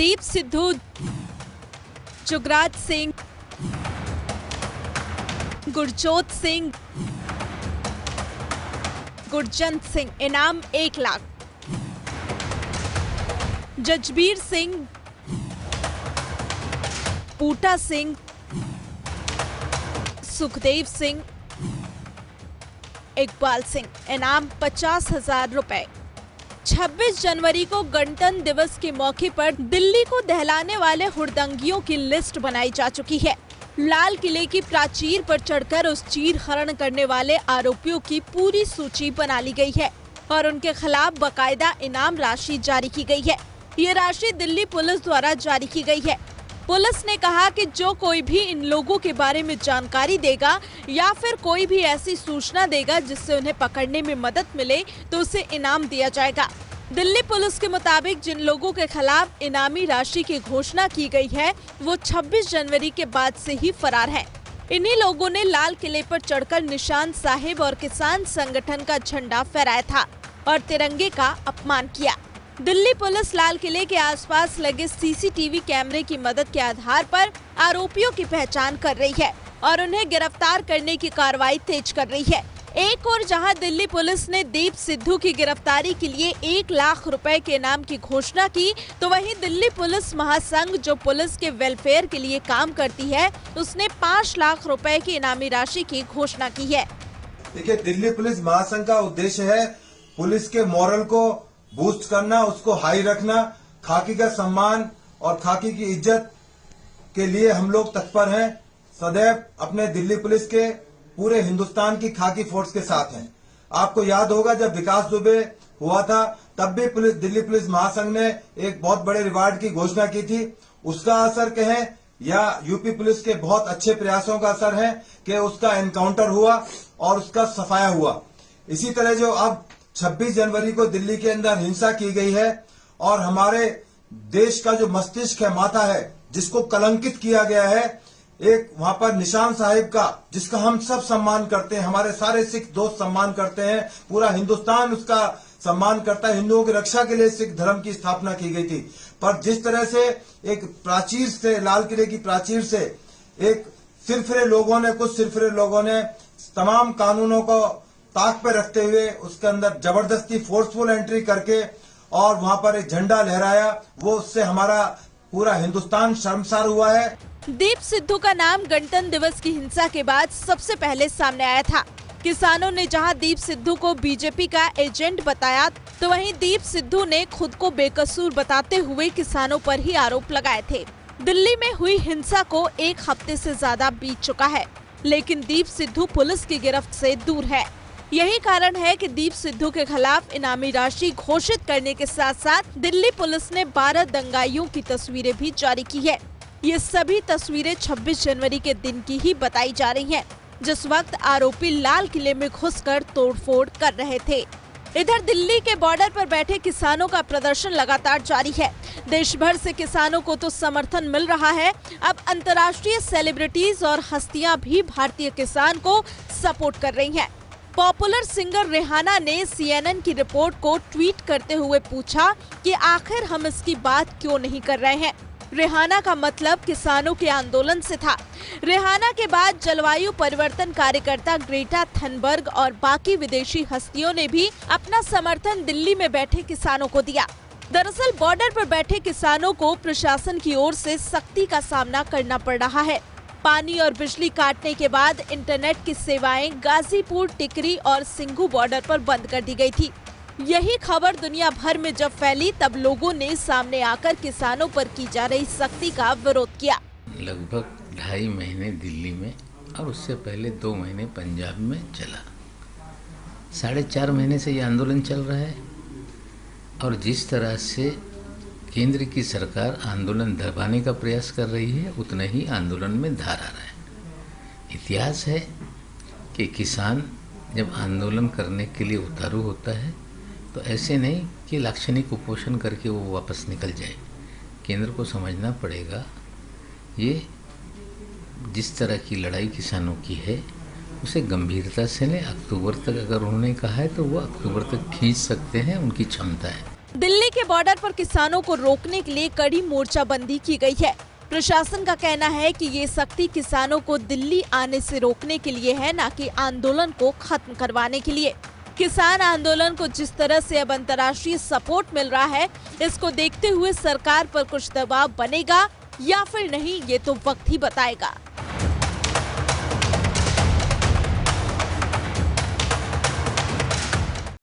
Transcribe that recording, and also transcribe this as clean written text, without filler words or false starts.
दीप सिद्धू, जुगराज सिंह, गुरजोत सिंह, गुरजंत सिंह, इनाम 1 लाख। जजबीर सिंह, बूटा सिंह, सुखदेव सिंह, इकबाल सिंह, इनाम 50,000 रुपए। 26 जनवरी को गणतंत्र दिवस के मौके पर दिल्ली को दहलाने वाले हुड़दंगियों की लिस्ट बनाई जा चुकी है। लाल किले की प्राचीर पर चढ़कर उस चीर हरण करने वाले आरोपियों की पूरी सूची बना ली गई है और उनके खिलाफ बकायदा इनाम राशि जारी की गई है। ये राशि दिल्ली पुलिस द्वारा जारी की गई है। पुलिस ने कहा कि जो कोई भी इन लोगों के बारे में जानकारी देगा या फिर कोई भी ऐसी सूचना देगा जिससे उन्हें पकड़ने में मदद मिले तो उसे इनाम दिया जाएगा। दिल्ली पुलिस के मुताबिक जिन लोगों के खिलाफ इनामी राशि की घोषणा की गई है वो 26 जनवरी के बाद से ही फरार हैं। इन्हीं लोगों ने लाल किले पर चढ़कर निशान साहिब और किसान संगठन का झंडा फहराया था और तिरंगे का अपमान किया। दिल्ली पुलिस लाल किले के आसपास लगे सीसीटीवी कैमरे की मदद के आधार पर आरोपियों की पहचान कर रही है और उन्हें गिरफ्तार करने की कार्रवाई तेज कर रही है। एक और जहां दिल्ली पुलिस ने दीप सिद्धू की गिरफ्तारी के लिए 1 लाख रुपए के इनाम की घोषणा की, तो वहीं दिल्ली पुलिस महासंघ जो पुलिस के वेलफेयर के लिए काम करती है, उसने 5 लाख रुपए की इनामी राशि की घोषणा की है। देखिए, दिल्ली पुलिस महासंघ का उद्देश्य है पुलिस के मोरल को बूस्ट करना, उसको हाई रखना, खाकी का सम्मान और खाकी की इज्जत के लिए हम लोग तत्पर हैं। सदैव अपने दिल्ली पुलिस के पूरे हिंदुस्तान की खाकी फोर्स के साथ हैं। आपको याद होगा जब विकास दुबे हुआ था तब भी दिल्ली पुलिस महासंघ ने एक बहुत बड़े रिवार्ड की घोषणा की थी। उसका असर कहें या यूपी पुलिस के बहुत अच्छे प्रयासों का असर है कि उसका एनकाउंटर हुआ और उसका सफाया हुआ। इसी तरह जो अब 26 जनवरी को दिल्ली के अंदर हिंसा की गई है और हमारे देश का जो मस्तिष्क है, माथा है, जिसको कलंकित किया गया है, एक वहां पर निशान साहिब का जिसका हम सब सम्मान करते हैं, हमारे सारे सिख दोस्त सम्मान करते हैं, पूरा हिंदुस्तान उसका सम्मान करता है। हिंदुओं की रक्षा के लिए सिख धर्म की स्थापना की गई थी, पर जिस तरह से एक प्राचीर से, लाल किले की प्राचीर से एक कुछ सिरफिरे लोगों ने तमाम कानूनों को ताक पे रखते हुए उसके अंदर जबरदस्ती फोर्सफुल एंट्री करके और वहां पर एक झंडा लहराया, वो उससे हमारा पूरा हिंदुस्तान शर्मसार हुआ है। दीप सिद्धू का नाम गणतंत्र दिवस की हिंसा के बाद सबसे पहले सामने आया था। किसानों ने जहां दीप सिद्धू को बीजेपी का एजेंट बताया, तो वहीं दीप सिद्धू ने खुद को बेकसूर बताते हुए किसानों पर ही आरोप लगाए थे। दिल्ली में हुई हिंसा को 1 हफ्ते से ज्यादा बीत चुका है, लेकिन दीप सिद्धू पुलिस की गिरफ्त से दूर है। यही कारण है कि दीप सिद्धू के खिलाफ इनामी राशि घोषित करने के साथ साथ दिल्ली पुलिस ने 12 दंगाइयों की तस्वीरें भी जारी की है। ये सभी तस्वीरें 26 जनवरी के दिन की ही बताई जा रही हैं, जिस वक्त आरोपी लाल किले में घुसकर तोड़फोड़ कर रहे थे। इधर दिल्ली के बॉर्डर पर बैठे किसानों का प्रदर्शन लगातार जारी है। देश भर से किसानों को तो समर्थन मिल रहा है, अब अंतर्राष्ट्रीय सेलिब्रिटीज और हस्तियां भी भारतीय किसान को सपोर्ट कर रही हैं। पॉपुलर सिंगर रिहाना ने CNN की रिपोर्ट को ट्वीट करते हुए पूछा कि आखिर हम इसकी बात क्यों नहीं कर रहे हैं। रिहाना का मतलब किसानों के आंदोलन से था। रिहाना के बाद जलवायु परिवर्तन कार्यकर्ता ग्रेटा थनबर्ग और बाकी विदेशी हस्तियों ने भी अपना समर्थन दिल्ली में बैठे किसानों को दिया। दरअसल बॉर्डर पर बैठे किसानों को प्रशासन की ओर से सख्ती का सामना करना पड़ रहा है। पानी और बिजली काटने के बाद इंटरनेट की सेवाएं गाजीपुर, टिकरी और सिंघू बॉर्डर पर बंद कर दी गई थी। यही खबर दुनिया भर में जब फैली तब लोगों ने सामने आकर किसानों पर की जा रही सख्ती का विरोध किया। लगभग 2.5 महीने दिल्ली में और उससे पहले 2 महीने पंजाब में चला। 4.5 महीने से ये आंदोलन चल रहा है और जिस तरह से केंद्र की सरकार आंदोलन दबाने का प्रयास कर रही है, उतना ही आंदोलन में धार आ रहा है। इतिहास है कि किसान जब आंदोलन करने के लिए उतारू होता है तो ऐसे नहीं कि लाक्षणिक कुपोषण करके वो वापस निकल जाए। केंद्र को समझना पड़ेगा, ये जिस तरह की लड़ाई किसानों की है उसे गंभीरता से लें। अक्टूबर तक अगर उन्होंने कहा है तो वो अक्टूबर तक खींच सकते हैं, उनकी क्षमता है। दिल्ली के बॉर्डर पर किसानों को रोकने के लिए कड़ी मोर्चाबंदी की गई है। प्रशासन का कहना है कि ये सख्ती किसानों को दिल्ली आने से रोकने के लिए है, न कि आंदोलन को खत्म करवाने के लिए। किसान आंदोलन को जिस तरह से अब अंतर्राष्ट्रीय सपोर्ट मिल रहा है, इसको देखते हुए सरकार पर कुछ दबाव बनेगा या फिर नहीं, ये तो वक्त ही बताएगा।